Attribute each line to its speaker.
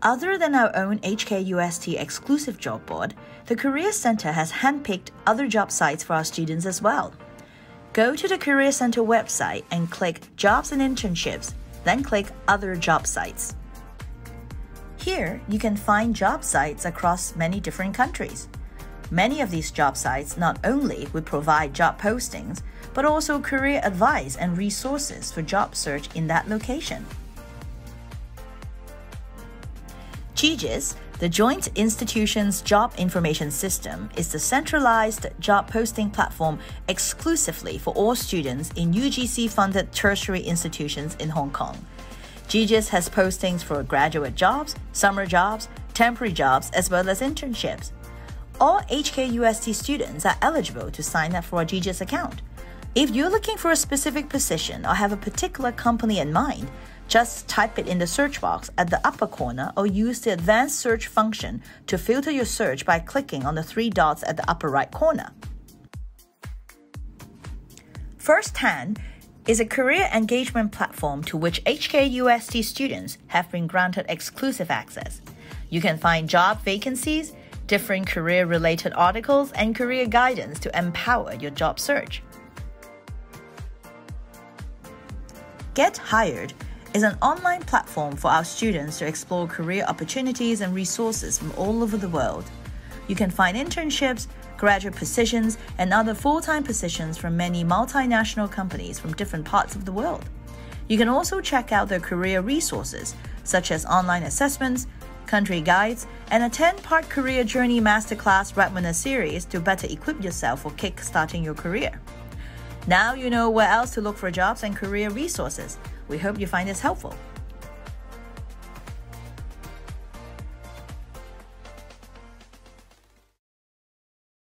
Speaker 1: Other than our own HKUST-exclusive job board, the Career Center has handpicked other job sites for our students as well. Go to the Career Center website and click Jobs and Internships, then click Other Job Sites. Here, you can find job sites across many different countries. Many of these job sites not only would provide job postings, but also career advice and resources for job search in that location. JIJIS, the Joint Institutions Job Information System, is the centralized job posting platform exclusively for all students in UGC-funded tertiary institutions in Hong Kong. JIJIS has postings for graduate jobs, summer jobs, temporary jobs, as well as internships. All HKUST students are eligible to sign up for a JIJIS account. If you're looking for a specific position or have a particular company in mind, just type it in the search box at the upper corner or use the advanced search function to filter your search by clicking on the 3 dots at the upper right corner. Firsthand is a career engagement platform to which HKUST students have been granted exclusive access. You can find job vacancies, different career-related articles, and career guidance to empower your job search. GetHighered is an online platform for our students to explore career opportunities and resources from all over the world. You can find internships, graduate positions, and other full-time positions from many multinational companies from different parts of the world. You can also check out their career resources, such as online assessments, country guides, and a 10-part career journey masterclass webinar series to better equip yourself for kick-starting your career. Now you know where else to look for jobs and career resources. We hope you find this helpful.